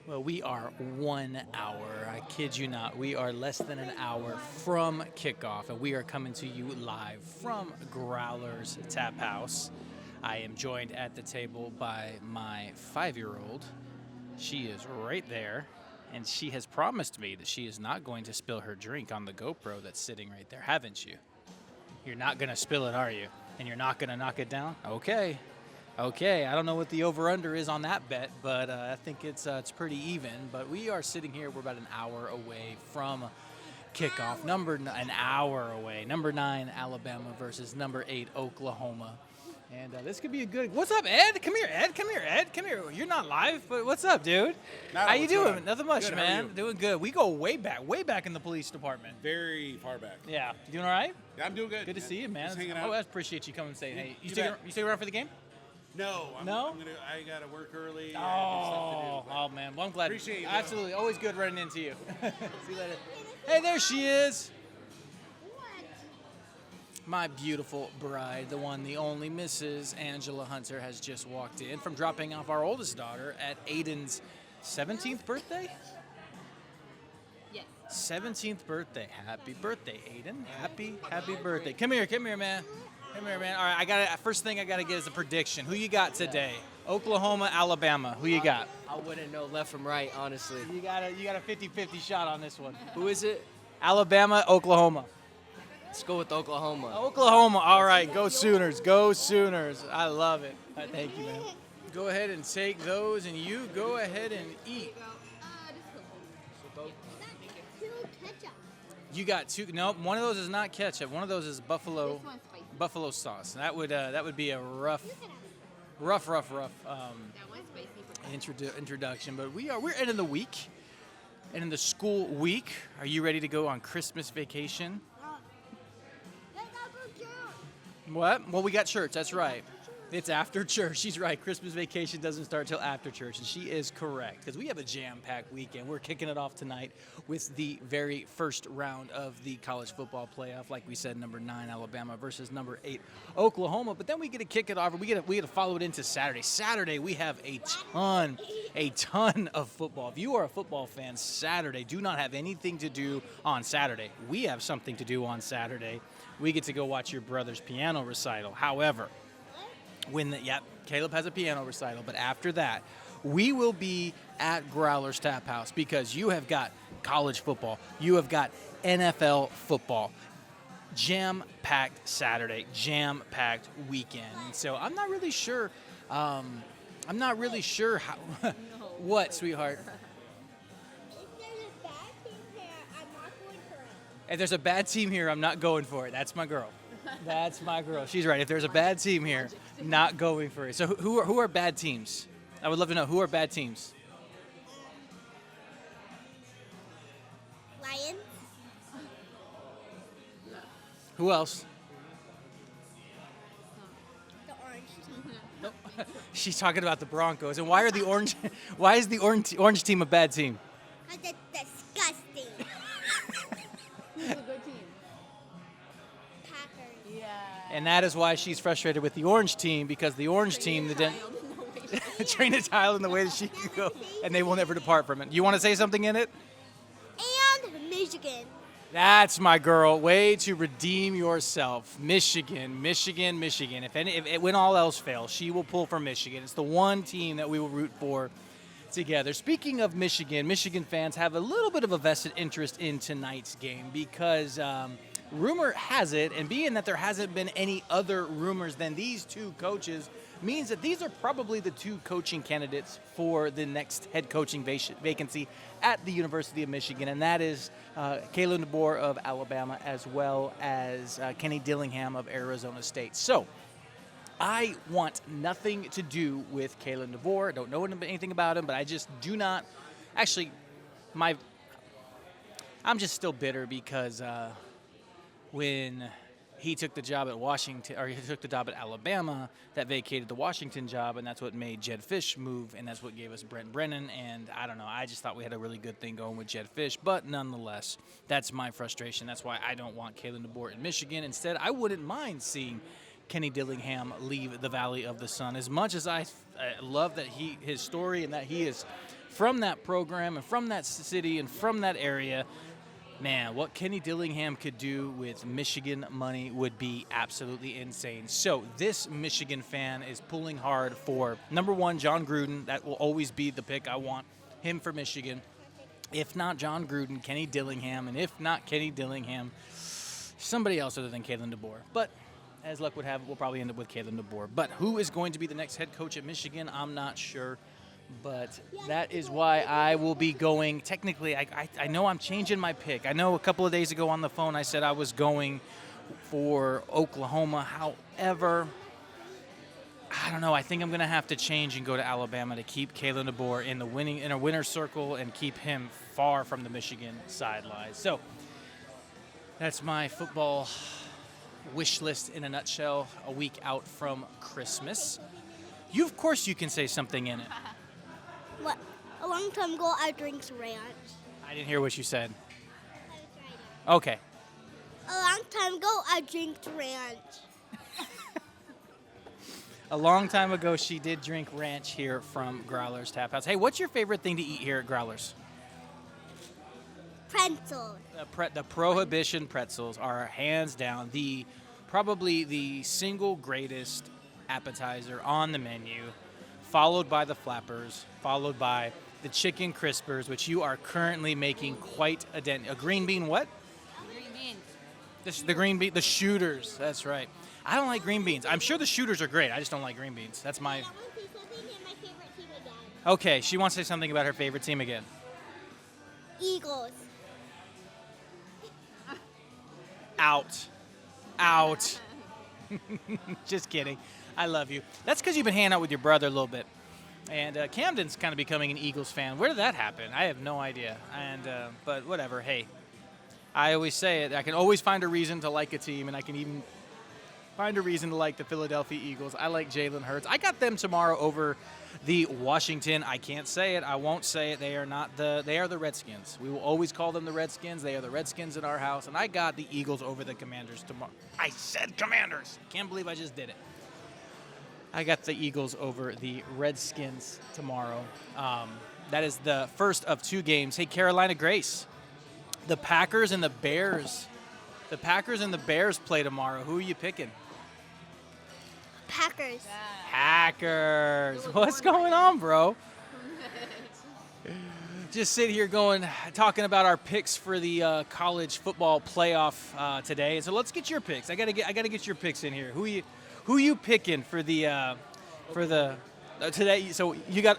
Well, we are 1 hour. I kid you not. We are less than an hour from kickoff, and we are coming to you live from Growler's Taphouse. I am joined at the table by my 5-year-old. She is right there, and she has promised me that she is not going to spill her drink on the GoPro that's sitting right there, haven't you? You're not going to spill it, are you? And you're not going to knock it down? Okay. Okay, I don't know what the over-under is on that bet, but I think it's pretty even. But we are sitting here. We're about an hour away from kickoff. An hour away. Number 9, Alabama versus number 8, Oklahoma. And this could be a good. What's up, Ed? Come here, Ed. Come here, Ed. Come here. You're not live, but what's up, dude? How you doing? Nothing much, good, man. Doing good. We go way back in the police department. Very far back. Yeah. You doing all right? Yeah, I'm doing good. Good to see you, man. Just hanging out. Oh, I appreciate you coming and saying, hey. You stick around for the game? No. No? I got to work early. Oh, man. Well, I'm glad. Appreciate you. Absolutely. Always good running into you. See you later. Hey, there she is. My beautiful bride, the one, the only, Mrs. Angela Hunter, has just walked in from dropping off our oldest daughter at Aiden's 17th birthday? Yes. 17th birthday. Happy birthday, Aiden. Happy birthday. Come here, man. Come here, man. All right, first thing I got to get is a prediction. Who you got today? Oklahoma, Alabama. Who you got? I wouldn't know left from right, honestly. You got a 50-50 shot on this one. Who is it? Alabama, Oklahoma. Let's go with Oklahoma. Oklahoma. All right, go Sooners. Go Sooners. I love it. Thank you, man. Go ahead and take those, and you go ahead and eat. You got two. Nope, one of those is not ketchup. One of those is buffalo sauce. That would be a rough introduction. But we're ending the week, ending the school week. Are you ready to go on Christmas vacation? What? Well, we got church. That's right. It's after church. She's right. Christmas vacation doesn't start till after church, and she is correct because we have a jam-packed weekend. We're kicking it off tonight with the very first round of the college football playoff. Like we said, number 9 Alabama versus number 8 Oklahoma. But then we get to kick it off. We get to follow it into Saturday. Saturday we have a ton of football. If you are a football fan, Saturday, do not have anything to do on Saturday. We have something to do on Saturday. We get to go watch your brother's piano recital. However, Caleb has a piano recital, but after that, we will be at Growler's Taphouse because you have got college football, you have got NFL football, jam-packed Saturday, jam-packed weekend. And so I'm not really sure how. What, sweetheart? If there's a bad team here, I'm not going for it. That's my girl. That's my girl. She's right. If there's a bad team here, not going for it. So who are bad teams? I would love to know who are bad teams. Lions. Who else? The orange team. Nope. She's talking about the Broncos. And why is the orange team a bad team? Because it's disgusting. Who's a good team? Packers. Yeah. And that is why she's frustrated with the orange team because the orange team train a child in the way that she can go, and they will never depart from it. You want to say something in it? And Michigan. That's my girl. Way to redeem yourself. Michigan. When all else fails, she will pull for Michigan. It's the one team that we will root for together. Speaking of Michigan fans have a little bit of a vested interest in tonight's game because rumor has it, and being that there hasn't been any other rumors than these two coaches, means that these are probably the two coaching candidates for the next head coaching vacancy at the University of Michigan, and that is Kalen DeBoer of Alabama as well as Kenny Dillingham of Arizona State. So I want nothing to do with Kalen DeBoer. I don't know anything about him, but I just do not. Actually, I'm just still bitter because when he took the job at Washington, or he took the job at Alabama, that vacated the Washington job, and that's what made Jedd Fisch move, and that's what gave us Brent Brennan. And I don't know, I just thought we had a really good thing going with Jedd Fisch, but nonetheless, that's my frustration. That's why I don't want Kalen DeBoer in Michigan. Instead, I wouldn't mind seeing Kenny Dillingham leave the Valley of the Sun. As much as I love that his story and that he is from that program and from that city and from that area. Man, what Kenny Dillingham could do with Michigan money would be absolutely insane. So this Michigan fan is pulling hard for, number one, John Gruden. That will always be the pick. I want him for Michigan. If not John Gruden, Kenny Dillingham. And if not Kenny Dillingham, somebody else other than Kalen DeBoer. But as luck would have it, we'll probably end up with Kalen DeBoer. But who is going to be the next head coach at Michigan, I'm not sure. But that is why I will be going. Technically, I know I'm changing my pick. I know a couple of days ago on the phone I said I was going for Oklahoma. However, I don't know. I think I'm going to have to change and go to Alabama to keep Kalen DeBoer in a winner's circle and keep him far from the Michigan sidelines. So that's my football wish list in a nutshell. A week out from Christmas. Of course, you can say something in it. What? A long time ago, I drank ranch. I didn't hear what you said. Okay. A long time ago, I drank ranch. A long time ago, she did drink ranch here from Growler's Taphouse. Hey, what's your favorite thing to eat here at Growler's? Pretzels. The Prohibition pretzels are hands down probably the single greatest appetizer on the menu, followed by the flappers, followed by the chicken crispers, which you are currently making quite a dent. A green bean what? Green beans. The green bean, the shooters. That's right. I don't like green beans. I'm sure the shooters are great. I just don't like green beans. That's my. I want to say something in my favorite team again. Okay, she wants to say something about her favorite team again. Eagles. Out. Just kidding. I love you. That's because you've been hanging out with your brother a little bit. And Camden's kind of becoming an Eagles fan. Where did that happen? I have no idea. But whatever. Hey, I always say it. I can always find a reason to like a team, and I can even find a reason to like the Philadelphia Eagles. I like Jalen Hurts. I got them tomorrow over the Washington. I can't say it. I won't say it. They are the Redskins. We will always call them the Redskins. They are the Redskins in our house. And I got the Eagles over the Commanders tomorrow. I said Commanders. Can't believe I just did it. I got the Eagles over the Redskins tomorrow. That is the first of two games. Hey, Carolina Grace, the Packers and the Bears. The Packers and the Bears play tomorrow. Who are you picking? Packers. Packers. What's going on, bro? Just sit here talking about our picks for the college football playoff today. So let's get your picks. I gotta get your picks in here. Who you picking for the today? So you got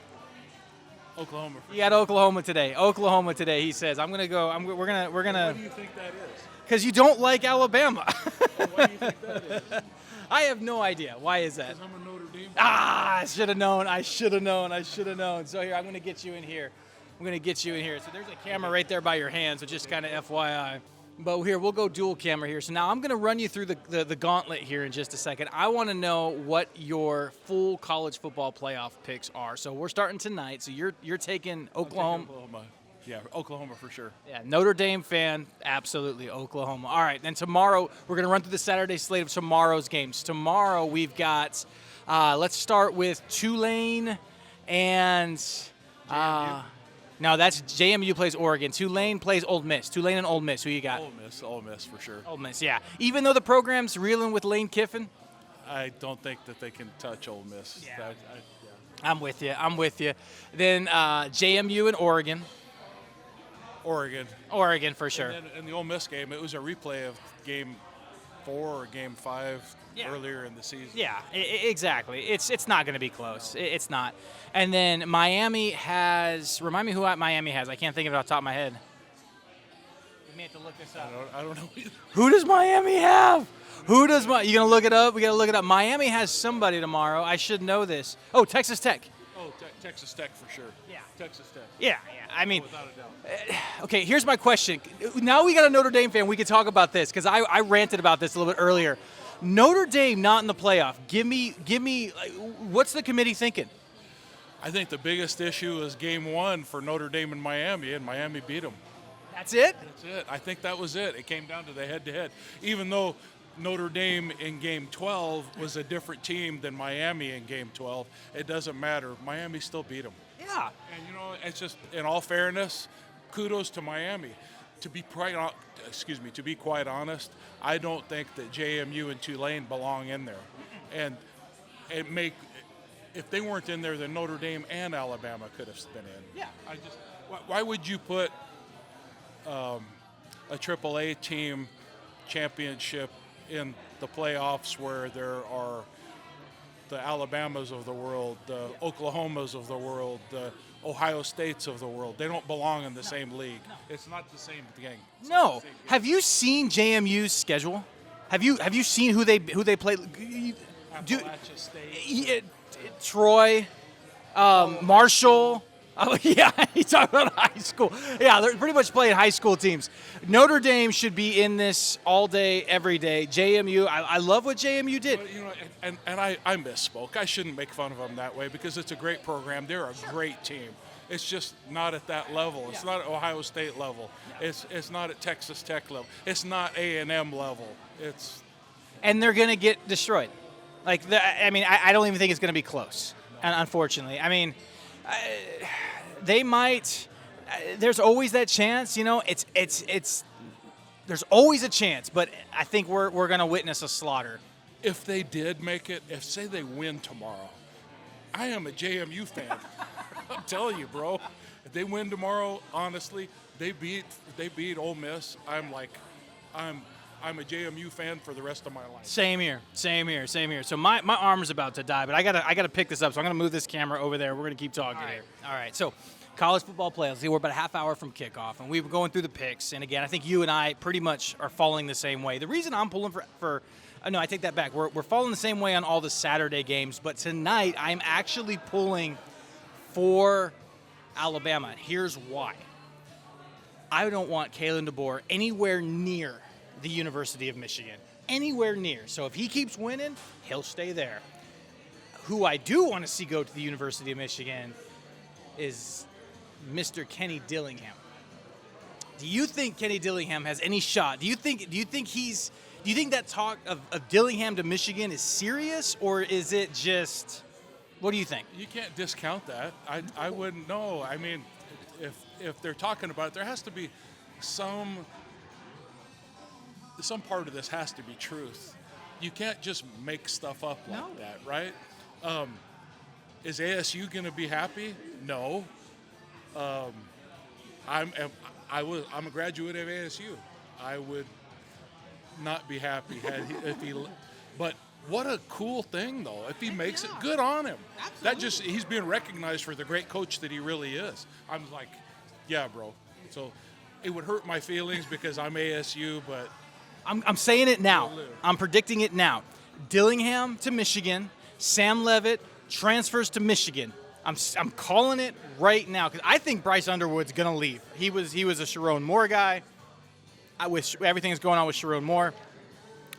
Oklahoma. You got Oklahoma today. Oklahoma today. He says, "I'm gonna go. We're gonna." Why do you think that is? Because you don't like Alabama. Why do you think that is? I have no idea. Why is that? Because I'm a Notre Dame. I should have known. So here, I'm going to get you in here. So there's a camera right there by your hand, so just kind of FYI. But here, we'll go dual camera here. So now I'm going to run you through the gauntlet here in just a second. I want to know what your full college football playoff picks are. So we're starting tonight. So you're taking Oklahoma. Yeah, Oklahoma for sure. Yeah, Notre Dame fan, absolutely Oklahoma. All right, then tomorrow we're going to run through the Saturday slate of tomorrow's games. Tomorrow we've got, let's start with Tulane and, no, that's JMU plays Oregon. Tulane plays Ole Miss. Tulane and Ole Miss. Who you got? Ole Miss for sure. Ole Miss, yeah. Even though the program's reeling with Lane Kiffin. I don't think that they can touch Ole Miss. Yeah. I'm with you. Then JMU and Oregon. Oregon for sure. And then in the Ole Miss game, it was a replay of Game 4 or Game 5 earlier in the season. Yeah, exactly. It's not going to be close. It's not. And then Miami has. Remind me who Miami has. I can't think of it off the top of my head. We may have to look this up. I don't know either. Who does Miami have? You gonna look it up? We gotta look it up. Miami has somebody tomorrow. I should know this. Oh, Texas Tech. Oh, Texas Tech for sure. Yeah. Texas Tech. Yeah. I mean, Without a doubt. okay, here's my question. Now we got a Notre Dame fan. We can talk about this because I ranted about this a little bit earlier. Notre Dame not in the playoff. Give me. What's the committee thinking? I think the biggest issue is Game 1 for Notre Dame and Miami beat them. That's it? That's it. I think that was it. It came down to the head-to-head. Even though Notre Dame in Game 12 was a different team than Miami in Game 12, it doesn't matter. Miami still beat them. Yeah, Yeah. And it's just, in all fairness, kudos to Miami. To be quite honest, I don't think that JMU and Tulane belong in there. And if they weren't in there, then Notre Dame and Alabama could have been in. Yeah. Why would you put a AAA team championship in the playoffs where there are the Alabamas of the world, the Oklahomas of the world, the Ohio States of the world? They don't belong in the same league. It's not the same thing. No. Have you seen JMU's schedule? Have you seen who they play? Appalachia State. Yeah, Troy, Marshall. Oh, yeah, he's talking about high school. Yeah, they're pretty much playing high school teams. Notre Dame should be in this all day, every day. JMU, I love what JMU did. And I misspoke. I shouldn't make fun of them that way because it's a great program. They're a great team. It's just not at that level. It's not at Ohio State level. It's not at Texas Tech level. It's not A&M level. And they're going to get destroyed. I don't even think it's going to be close, unfortunately. I mean, they might. There's always that chance, It's. There's always a chance, but I think we're going to witness a slaughter. If they did make it, say they win tomorrow, I am a JMU fan. I'm telling you, bro. If they win tomorrow, honestly, they beat Ole Miss. I'm a JMU fan for the rest of my life. Same here. So my arm's about to die, but I gotta pick this up. So I'm gonna move this camera over there. We're gonna keep talking here. All right. So college football playoffs. We're about a half hour from kickoff, and we were going through the picks. And again, I think you and I pretty much are falling the same way. The reason I'm pulling for no, I take that back. We're falling the same way on all the Saturday games, but tonight I'm actually pulling for Alabama. Here's why. I don't want Kalen DeBoer anywhere near the University of Michigan. Anywhere near. So if he keeps winning, he'll stay there. Who I do want to see go to the University of Michigan is Mr. Kenny Dillingham. Do you think Kenny Dillingham has any shot? Do you think that talk of Dillingham to Michigan is serious, or is it just, what do you think? You can't discount that. I wouldn't know. I mean, if they're talking about it, there has to be some part of this has to be truth. You can't just make stuff up like that, right? Is ASU going to be happy? No. I'm a graduate of ASU. I would not be happy if he. But what a cool thing, though! If he makes it, good on him. Absolutely. He's being recognized for the great coach that he really is. I'm like, yeah, bro. So it would hurt my feelings because I'm ASU, but. I'm saying it now. I'm predicting it now. Dillingham to Michigan. Sam Leavitt transfers to Michigan. I'm calling it right now because I think Bryce Underwood's going to leave. He was a Sharon Moore guy. With everything that's going on with Sharon Moore,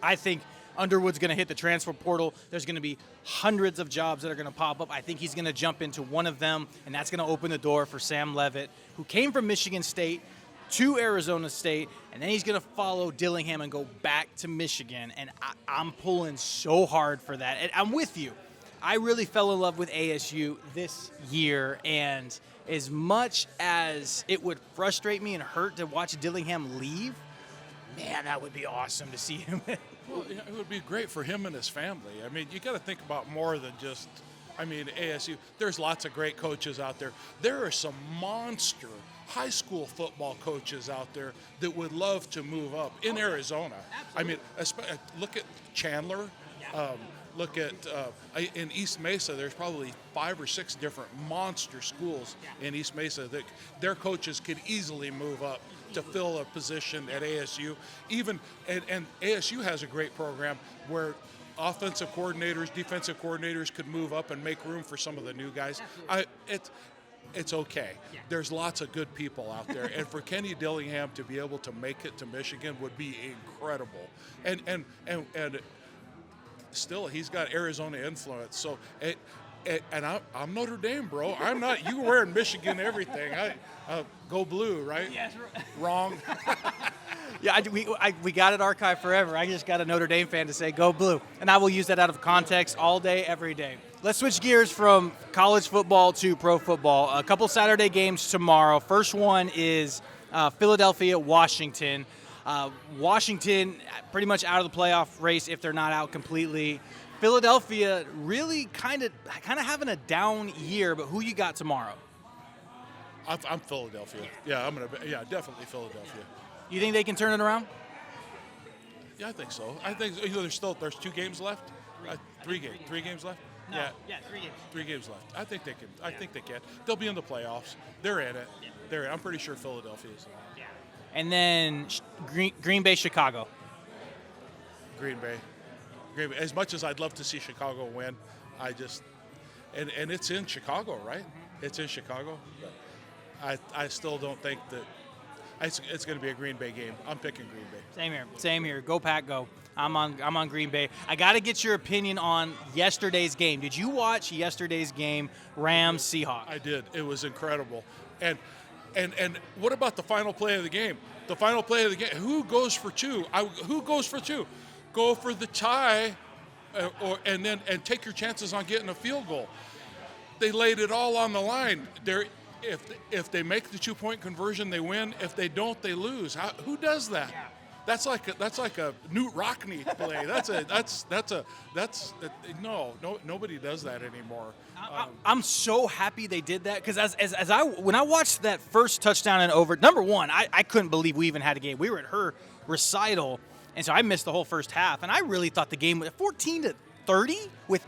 I think Underwood's going to hit the transfer portal. There's going to be hundreds of jobs that are going to pop up. I think he's going to jump into one of them, and that's going to open the door for Sam Leavitt, who came from Michigan State to Arizona State, and then he's going to follow Dillingham and go back to Michigan, and I'm pulling so hard for that. And I'm with you. I really fell in love with ASU this year, and as much as it would frustrate me and hurt to watch Dillingham leave, man, that would be awesome to see him. Well, it would be great for him and his family. I mean, you got to think about more than just, ASU. There's lots of great coaches out there. There are some monster high school football coaches out there that would love to move up in Arizona. Absolutely. Look at Chandler. Look at in East Mesa, there's probably 5 or 6 different monster schools in East Mesa that their coaches could easily move up to fill a position at ASU. And ASU has a great program where offensive coordinators, defensive coordinators could move up and make room for some of the new guys. It's okay. Yeah. There's lots of good people out there, and for Kenny Dillingham to be able to make it to Michigan would be incredible. And still, he's got Arizona influence. So, and I'm Notre Dame, bro. I'm not. You wearing Michigan everything. Go blue, right? Yes. Wrong. Yeah, we got it archived forever. I just got a Notre Dame fan to say, go blue. And I will use that out of context all day, every day. Let's switch gears from college football to pro football. A couple Saturday games tomorrow. First one is Philadelphia, Washington. Washington pretty much out of the playoff race if they're not out completely. Philadelphia really kind of having a down year, but who you got tomorrow? I'm Philadelphia. Yeah, definitely Philadelphia. You think they can turn it around? Yeah, I think so. I think there's 2 games left. 3 games left. No. Yeah, 3 games. 3 games left. I think they can. I think they can. They'll be in the playoffs. They're in it. I'm pretty sure Philadelphia is. Yeah. And then Green Bay, Chicago. Green Bay. As much as I'd love to see Chicago win, and it's in Chicago, right? Mm-hmm. It's in Chicago. I still don't think that it's going to be a Green Bay game. I'm picking Green Bay. Same here. Go Pack, go. I'm on Green Bay. I got to get your opinion on yesterday's game. Did you watch yesterday's game, Rams Seahawks? I did. It was incredible. And what about the final play of the game? The final play of the game. Who goes for 2? Who goes for 2? Go for the tie, and take your chances on getting a field goal. They laid it all on the line. If they make the 2-point conversion, they win. If they don't, they lose. Who does that? Yeah. That's like a Newt Rockne play. Nobody does that anymore. I'm so happy they did that because when I watched that first touchdown and over, number one, I couldn't believe we even had a game. We were at her recital, and so I missed the whole first half, and I really thought the game was 14-30 with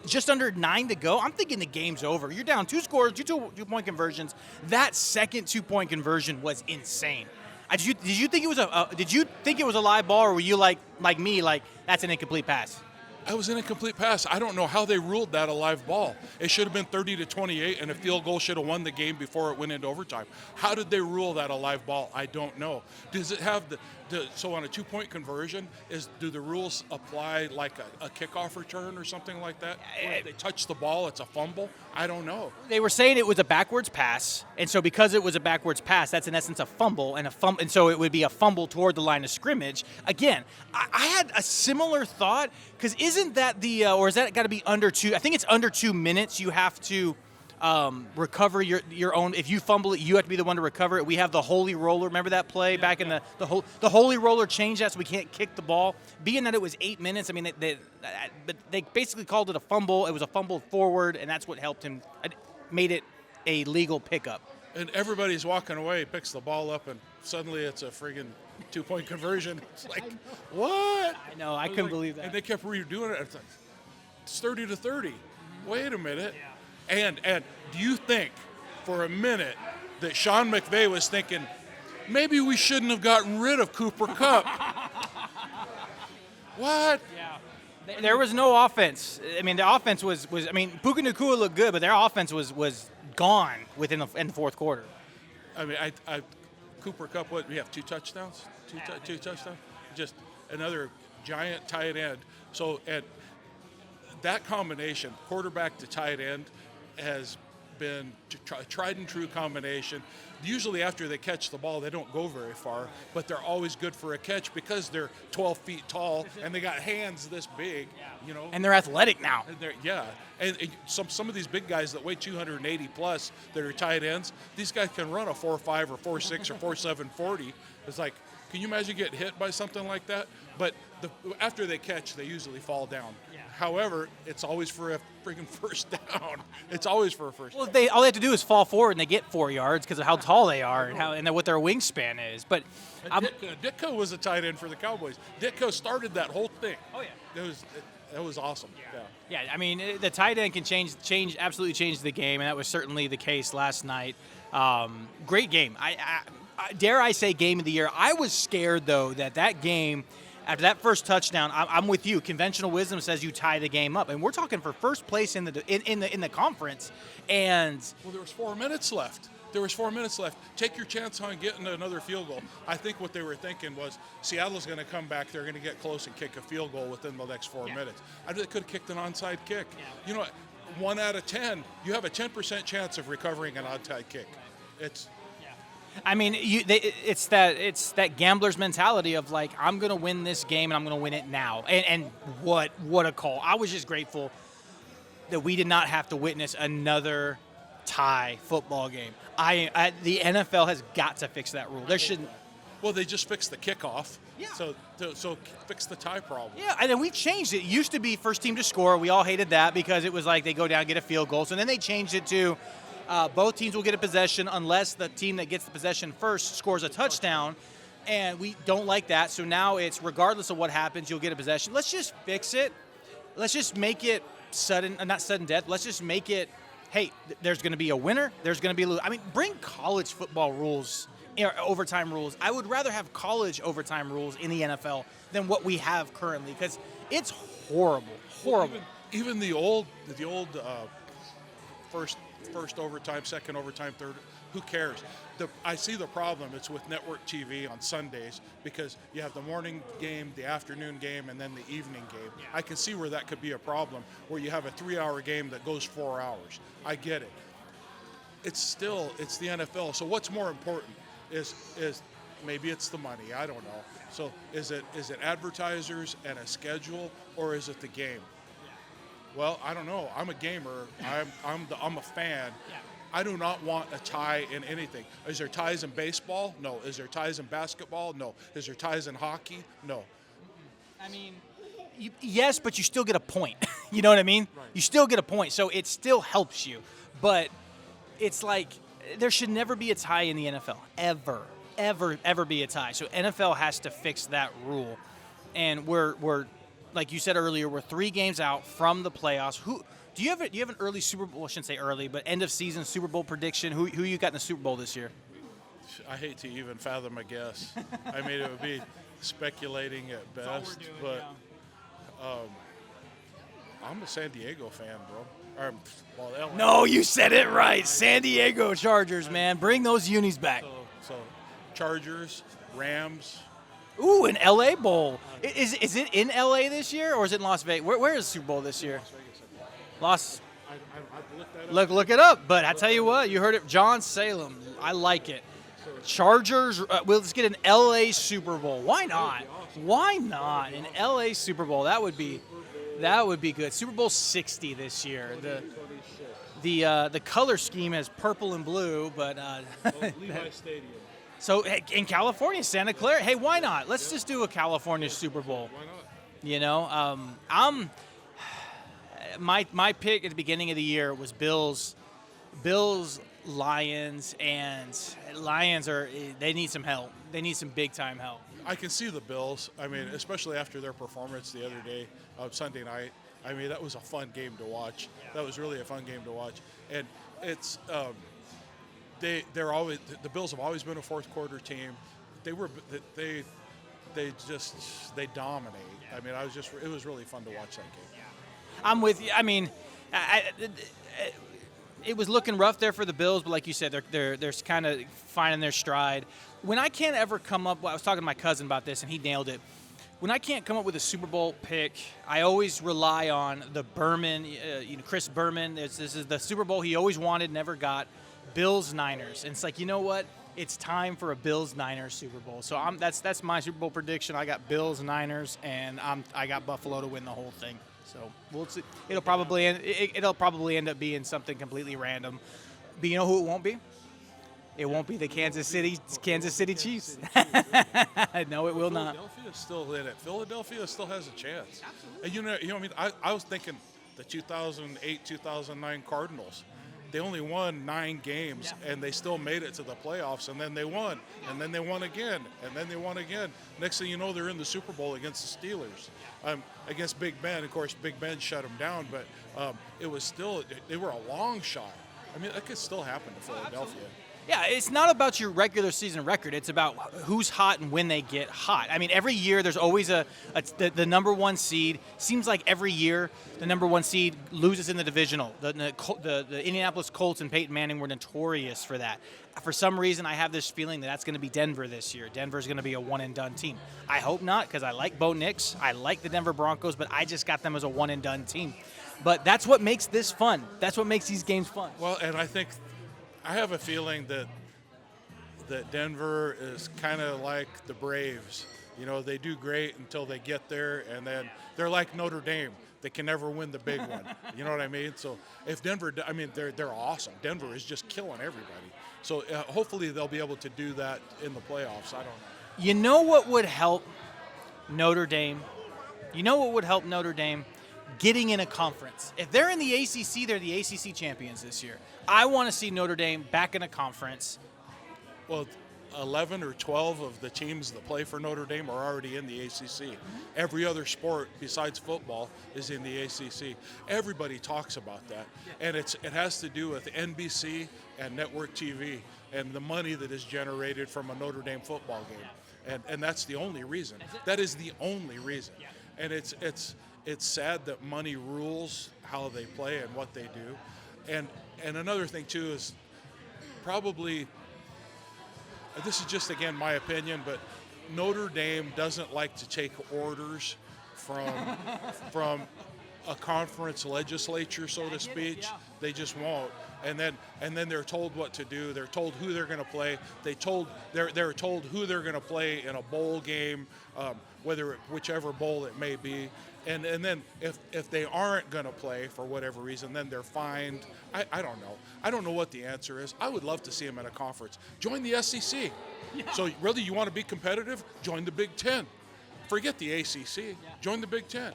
just under 9 to go. I'm thinking the game's over. You're down 2 scores, 2-point conversions. That second 2-point conversion was insane. Did you think it was a live ball, or were you like me, like that's an incomplete pass? It was an incomplete pass. I don't know how they ruled that a live ball. It should have been 30-28, and a field goal should have won the game before it went into overtime. How did they rule that a live ball? I don't know. Does it have so on a 2-point conversion, do the rules apply like a kickoff return or something like that? If they touch the ball, it's a fumble? I don't know. They were saying it was a backwards pass, and so because it was a backwards pass, that's in essence a fumble, and so it would be a fumble toward the line of scrimmage. Again, I had a similar thought, because isn't that or is that got to be under 2? I think it's under 2 minutes. You have to recover your own. If you fumble it, you have to be the one to recover it. We have the holy roller. Remember that play back in the holy roller changed that so we can't kick the ball. Being that it was 8 minutes, I mean, they basically called it a fumble. It was a fumble forward, and that's what helped him, made it a legal pickup. And everybody's walking away, picks the ball up, and suddenly it's a friggin' 2-point conversion. It's like, what? I know. I couldn't believe that. And they kept redoing it. It's like, it's 30-30. Mm-hmm. Wait a minute. Yeah. And do you think for a minute that Sean McVay was thinking, maybe we shouldn't have gotten rid of Cooper Kupp? What? Yeah. There was no offense. I mean, the offense was Puka Nacua looked good, but their offense was gone in the fourth quarter. I mean, Cooper Kupp, we have 2 touchdowns? Two touchdowns? Just another giant tight end. So, and that combination, quarterback to tight end, has been a tried and true combination. Usually after they catch the ball, they don't go very far, but they're always good for a catch because they're 12 feet tall and they got hands this big, you know. And they're athletic now. And some of these big guys that weigh 280 plus that are tight ends, these guys can run a 4.5 or 4.6 or 4.7 40. It's like, can you imagine getting hit by something like that? But after they catch, they usually fall down. Yeah. However, it's always for a freaking first down. It's always for a first down. Well, all they have to do is fall forward and they get 4 yards because of how tall they are and what their wingspan is. But Ditko was a tight end for the Cowboys. Ditko started that whole thing. Oh yeah, that was awesome. Yeah. I mean, the tight end can absolutely change the game, and that was certainly the case last night. Great game. I dare I say game of the year. I was scared though that game. After that first touchdown, I'm with you. Conventional wisdom says you tie the game up, and we're talking for first place in the conference. And there was 4 minutes left. Take your chance on getting another field goal. I think what they were thinking was Seattle's going to come back. They're going to get close and kick a field goal within the next 4 minutes. I think they could have kicked an onside kick. Yeah. You know, 1 out of 10, you have a 10% chance of recovering an onside kick. I mean, it's that gambler's mentality of like, I'm gonna win this game and I'm gonna win it now. And what a call! I was just grateful that we did not have to witness another tie football game. The NFL has got to fix that rule. There shouldn't. Well, they just fixed the kickoff. Yeah. So fix the tie problem. Yeah, and then we've changed it. It used to be first team to score. We all hated that because it was like they go down, get a field goal. So then they changed it to both teams will get a possession unless the team that gets the possession first scores a touchdown. And we don't like that. So now it's regardless of what happens, you'll get a possession. Let's just fix it. Let's just make it not sudden death. Let's just make it, hey, there's going to be a winner. There's going to be a loser. I mean, bring college football rules. Overtime rules. I would rather have college overtime rules in the NFL than what we have currently because it's horrible. Well, even the old first overtime, second overtime, third. Who cares? I see the problem. It's with network TV on Sundays because you have the morning game, the afternoon game, and then the evening game. Yeah. I can see where that could be a problem where you have a 3-hour game that goes 4 hours. I get it. It's the NFL. So what's more important? Is maybe it's the money, I don't know. So is it advertisers and a schedule, or is it the game? Well, I don't know. I'm a gamer. I'm a fan. I do not want a tie in anything. Is there ties in baseball? No. Is there ties in basketball? No. Is there ties in hockey? No. I mean, yes, but you still get a point. You know what I mean? Right. You still get a point, so it still helps you. But it's like there should never be a tie in the NFL. Ever be a tie. So NFL has to fix that rule. And we're like you said earlier, we're 3 games out from the playoffs. Do you have an early Super Bowl? I shouldn't say early, but end of season Super Bowl prediction. Who you got in the Super Bowl this year? I hate to even fathom a guess. I mean, it would be speculating at best. But I'm a San Diego fan, bro. No, you said it right. San Diego Chargers, man. Bring those unis back. So Chargers, Rams. Ooh, an LA Bowl. Is it in LA this year or is it in Las Vegas? Where is the Super Bowl this year? Look it up. But I tell you what, you heard it. John Salem. I like it. Chargers. Let's get an LA Super Bowl. Why not? Why not an LA Super Bowl? That would be good. Super Bowl 60 this year. The color scheme is purple and blue, but Levi Stadium. So in California, Santa Clara. Hey, why not? Let's just do a California Super Bowl. Why not? You know, my pick at the beginning of the year was Bills, Lions, and Lions they need some help. They need some big time help. I can see the Bills. I mean, especially after their performance the other day, Sunday night. I mean, that was a fun game to watch. That was really a fun game to watch. And it's they're always, the Bills have always been a fourth quarter team. They dominate. I mean, it was really fun to watch that game. I'm with you. I mean, it was looking rough there for the Bills, but like you said, they're kind of finding their stride. When I can't ever come up, I was talking to my cousin about this, and he nailed it. When I can't come up with a Super Bowl pick, I always rely on the Berman, Chris Berman. This is the Super Bowl he always wanted, never got. Bills Niners, and it's like, you know what? It's time for a Bills Niners Super Bowl. So that's my Super Bowl prediction. I got Bills Niners, and I got Buffalo to win the whole thing. So we'll see. It'll probably end up being something completely random. But you know who it won't be? It won't be the Kansas City Chiefs. No, it will not. Philadelphia's still in it. Philadelphia still has a chance. Absolutely. And you know what I mean? I was thinking the 2008-2009 Cardinals. They only won 9 games, and they still made it to the playoffs, and then they won, and then they won again, and then they won again. Next thing you know, they're in the Super Bowl against the Steelers. Against Big Ben. Of course, Big Ben shut them down, but it was still – they were a long shot. I mean, that could still happen to Philadelphia. Yeah, it's not about your regular season record. It's about who's hot and when they get hot. I mean, every year there's always the number one seed. Seems like every year the number one seed loses in the divisional. The Indianapolis Colts and Peyton Manning were notorious for that. For some reason, I have this feeling that's going to be Denver this year. Denver's going to be a one-and-done team. I hope not, because I like Bo Nix. I like the Denver Broncos, but I just got them as a one-and-done team. But that's what makes this fun. That's what makes these games fun. Well, and I have a feeling that that Denver is kind of like the Braves. You know, they do great until they get there, and then they're like Notre Dame. They can never win the big one. You know what I mean? So if Denver, I mean, they're awesome. Denver is just killing everybody. So hopefully they'll be able to do that in the playoffs. I don't know. You know what would help Notre Dame? You know what would help Notre Dame? Getting in a conference. If they're in the ACC, they're the ACC champions this year. I want to see Notre Dame back in a conference. Well, 11 or 12 of the teams that play for Notre Dame are already in the ACC. Every other sport besides football is in the ACC. Everybody talks about that, and it has to do with NBC and network TV and the money that is generated from a Notre Dame football game, and that's the only reason. That is the only reason, and it's sad that money rules how they play and what they do, and another thing too is probably. This is just, again, my opinion, but Notre Dame doesn't like to take orders from a conference legislature, so to speak. They just won't. And then they're told what to do. They're told who they're going to play. They're told who they're going to play in a bowl game, whichever bowl it may be. And then if they aren't going to play for whatever reason, then they're fined. I don't know. I don't know what the answer is. I would love to see them in a conference. Join the SEC. Yeah. So really, you want to be competitive? Join the Big Ten. Forget the ACC. Yeah. Join the Big Ten.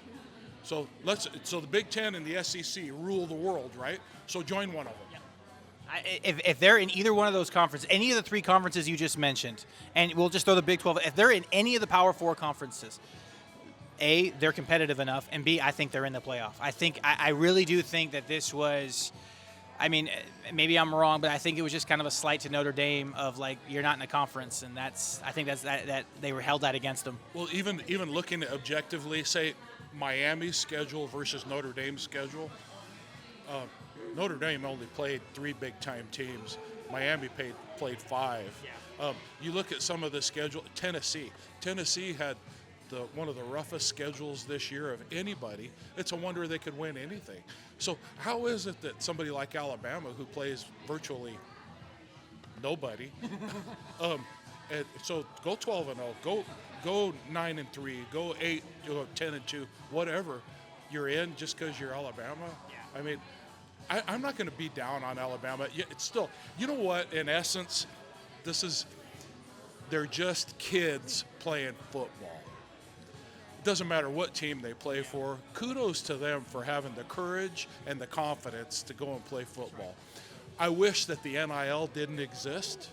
So the Big Ten and the SEC rule the world, right? So join one of them. Yeah. If they're in either one of those conferences, any of the three conferences you just mentioned, and we'll just throw the Big 12, if they're in any of the Power 4 conferences, A, they're competitive enough, and B, I think they're in the playoff. I really do think that this was, I mean, maybe I'm wrong, but I think it was just kind of a slight to Notre Dame of like, you're not in a conference, and I think that they were held that against them. Well, even looking at objectively, say Miami's schedule versus Notre Dame's schedule, Notre Dame only played 3 big-time teams. Miami played 5. Yeah. You look at some of the schedule. Tennessee had one of the roughest schedules this year of anybody. It's a wonder they could win anything. So how is it that somebody like Alabama, who plays virtually nobody, and so go 12-0, go 9-3, go 8, go 10-2, whatever, you're in just because you're Alabama? Yeah. I mean, I'm not going to be down on Alabama. It's still, you know what? In essence, they're just kids playing football. It doesn't matter what team they play for. Kudos to them for having the courage and the confidence to go and play football. I wish that the NIL didn't exist,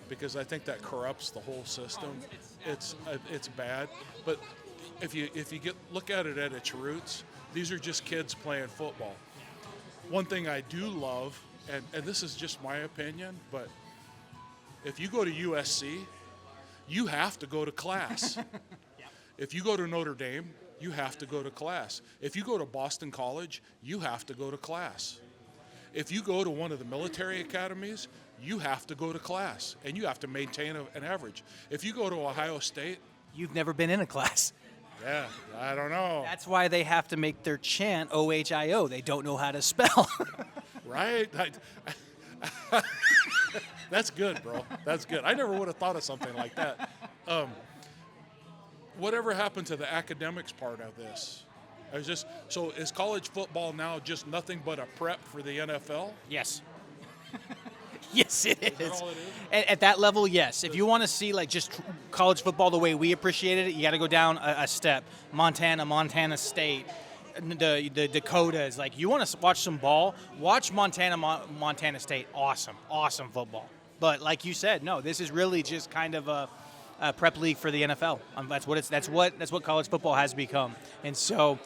because I think that corrupts the whole system. It's bad. But if you look at it at its roots, these are just kids playing football. One thing I do love, and this is just my opinion, but if you go to USC, you have to go to class. If you go to Notre Dame, you have to go to class. If you go to Boston College, you have to go to class. If you go to one of the military academies, you have to go to class, and you have to maintain an average. If you go to Ohio State, you've never been in a class. Yeah, I don't know. That's why they have to make their chant OHIO. They don't know how to spell. Right? That's good, bro. That's good. I never would have thought of something like that. Whatever happened to the academics part of this? So is college football now just nothing but a prep for the NFL? Yes. Yes, it is. Is that all it is? At that level, yes. If you want to see like just college football the way we appreciated it, you got to go down a step. Montana State, the Dakotas. Like, you want to watch some ball? Watch Montana State. Awesome football. But like you said, no, this is really just kind of a prep league for the NFL. That's what college football has become. And so,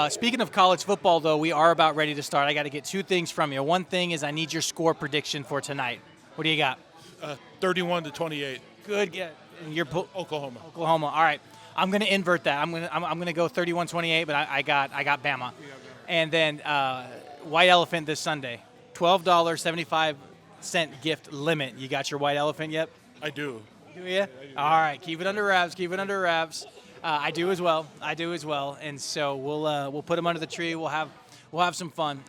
speaking of college football, though, we are about ready to start. I got to get 2 things from you. One thing is I need your score prediction for tonight. What do you got? 31-28. Good. Yeah. You're Oklahoma. All right. I'm going to invert that. I'm going to go 31-28, but I got Bama. And then White Elephant this Sunday. $12.75 gift limit. You got your White Elephant yet? I do. Do you? Yeah, all right. Keep it under wraps. I do as well. And so we'll put them under the tree. We'll have some fun.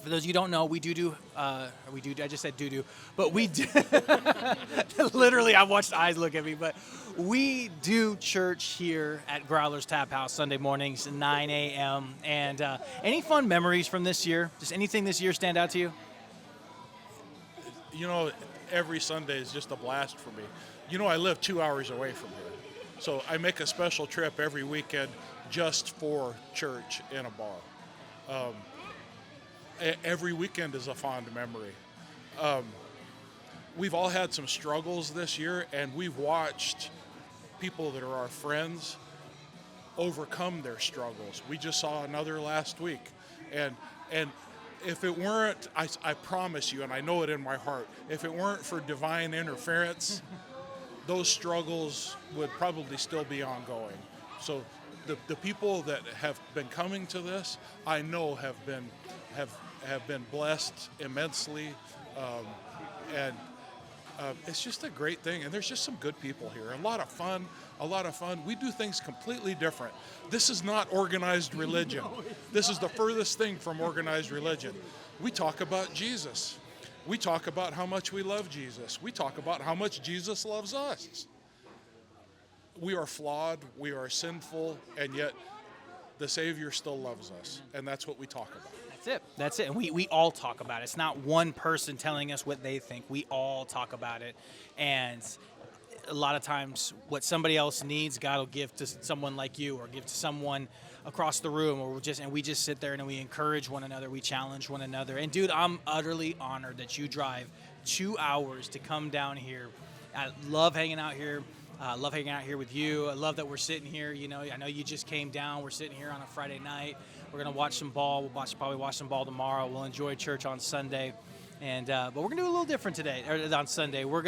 For those of you who don't know, we I just said do, but we do. Literally, I watched eyes look at me, but we do church here at Growler's Taphouse Sunday mornings, 9 a.m. And any fun memories from this year? Does anything this year stand out to you? You know, every Sunday is just a blast for me. You know, I live 2 hours away from here. So I make a special trip every weekend just for church in a bar. Every weekend is a fond memory. We've all had some struggles this year, and we've watched people that are our friends overcome their struggles. We just saw another last week. And if it weren't, I promise you, and I know it in my heart, if it weren't for divine interference, those struggles would probably still be ongoing. So the people that have been coming to this, I know have been blessed immensely, and it's just a great thing. And there's just some good people here. A lot of fun. We do things completely different. This is not organized religion. This is the furthest thing from organized religion. We talk about Jesus. We talk about how much we love Jesus. We talk about how much Jesus loves us. We are flawed, we are sinful, and yet the Savior still loves us, and that's what we talk about. That's it. And we all talk about it. It's not one person telling us what they think. We all talk about it. And a lot of times what somebody else needs, God will give to someone like you or give to someone across the room, or we just sit there and we encourage one another. We challenge one another. And dude, I'm utterly honored that you drive 2 hours to come down here. I love hanging out here. I love hanging out here with you. I love that we're sitting here. You know, I know you just came down. We're sitting here on a Friday night. We're gonna watch some ball. We'll probably watch some ball tomorrow. We'll enjoy church on Sunday, and but we're gonna do a little different today or on Sunday. We're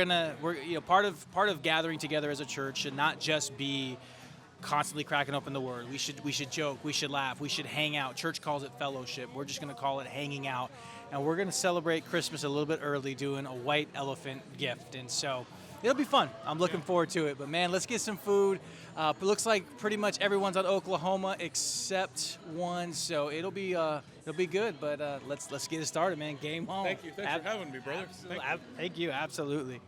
part of gathering together as a church should not just be constantly cracking open the Word. We should joke. We should laugh. We should hang out. Church calls it fellowship. We're just gonna call it hanging out, and we're gonna celebrate Christmas a little bit early, doing a white elephant gift, and so. It'll be fun. I'm looking forward to it. But, man, let's get some food. It looks like pretty much everyone's on Oklahoma except one, so it'll be good. But let's get it started, man. Game on. Thank you. Thanks for having me, brother. Thank you. Absolutely.